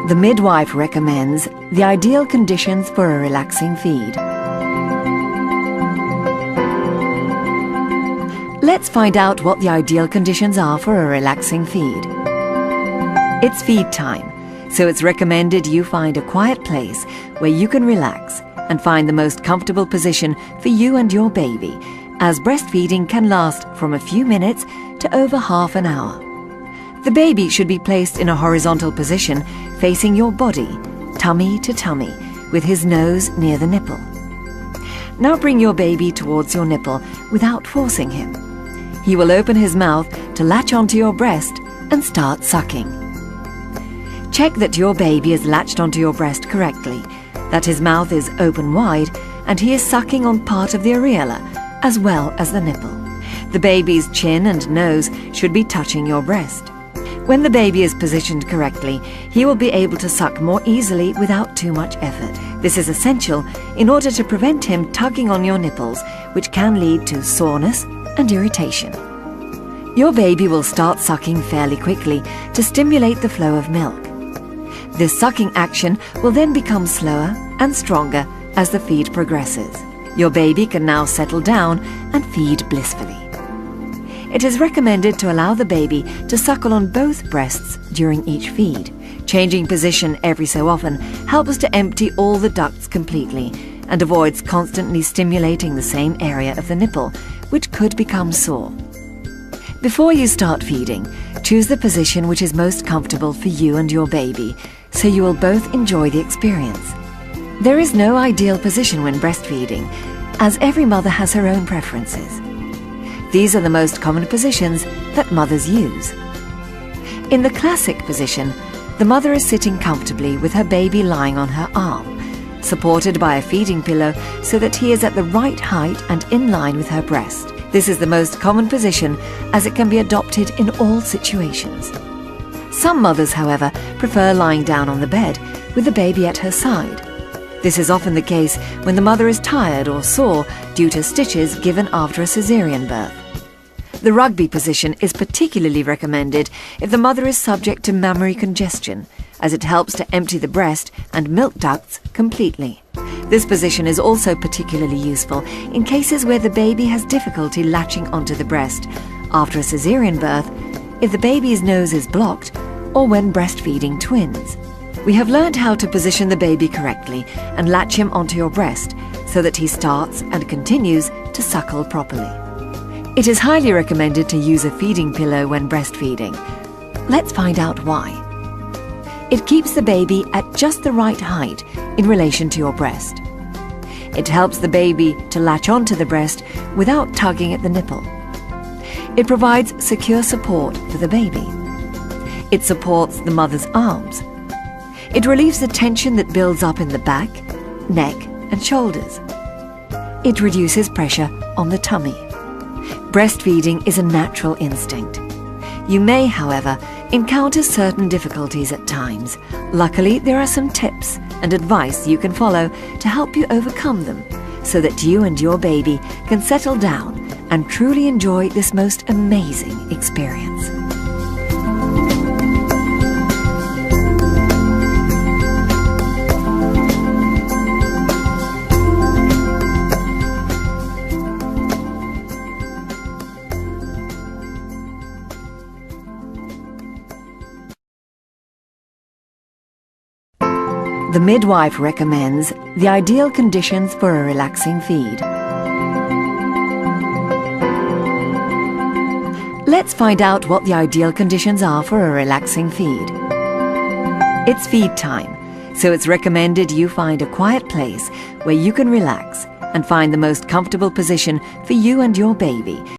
The midwife recommends the ideal conditions for a relaxing feed. Let's find out what the ideal conditions are for a relaxing feed. It's feed time, so it's recommended you find a quiet place where you can relax and find the most comfortable position for you and your baby, as breastfeeding can last from a few minutes to over half an hour. The baby should be placed in a horizontal position facing your body, tummy to tummy, with his nose near the nipple. Now bring your baby towards your nipple without forcing him. He will open his mouth to latch onto your breast and start sucking. Check that your baby is latched onto your breast correctly, that his mouth is open wide and he is sucking on part of the areola as well as the nipple. The baby's chin and nose should be touching your breast. When the baby is positioned correctly, he will be able to suck more easily without too much effort. This is essential in order to prevent him tugging on your nipples, which can lead to soreness and irritation. Your baby will start sucking fairly quickly to stimulate the flow of milk. This sucking action will then become slower and stronger as the feed progresses. Your baby can now settle down and feed blissfully. It is recommended to allow the baby to suckle on both breasts during each feed. Changing position every so often helps to empty all the ducts completely and avoids constantly stimulating the same area of the nipple, which could become sore. Before you start feeding, choose the position which is most comfortable for you and your baby, so you will both enjoy the experience. There is no ideal position when breastfeeding, as every mother has her own preferences. These are the most common positions that mothers use. In the classic position, the mother is sitting comfortably with her baby lying on her arm, supported by a feeding pillow so that he is at the right height and in line with her breast. This is the most common position as it can be adopted in all situations. Some mothers, however, prefer lying down on the bed with the baby at her side. This is often the case when the mother is tired or sore due to stitches given after a cesarean birth. The rugby position is particularly recommended if the mother is subject to mammary congestion, as it helps to empty the breast and milk ducts completely. This position is also particularly useful in cases where the baby has difficulty latching onto the breast after a cesarean birth, if the baby's nose is blocked, or when breastfeeding twins. We have learned how to position the baby correctly and latch him onto your breast so that he starts and continues to suckle properly. It is highly recommended to use a feeding pillow when breastfeeding. Let's find out why. It keeps the baby at just the right height in relation to your breast. It helps the baby to latch onto the breast without tugging at the nipple. It provides secure support for the baby. It supports the mother's arms. It relieves the tension that builds up in the back, neck and shoulders. It reduces pressure on the tummy. Breastfeeding is a natural instinct. You may, however, encounter certain difficulties at times. Luckily, there are some tips and advice you can follow to help you overcome them, so that you and your baby can settle down and truly enjoy this most amazing experience. The midwife recommends the ideal conditions for a relaxing feed. Let's find out what the ideal conditions are for a relaxing feed. It's feed time, so it's recommended you find a quiet place where you can relax and find the most comfortable position for you and your baby.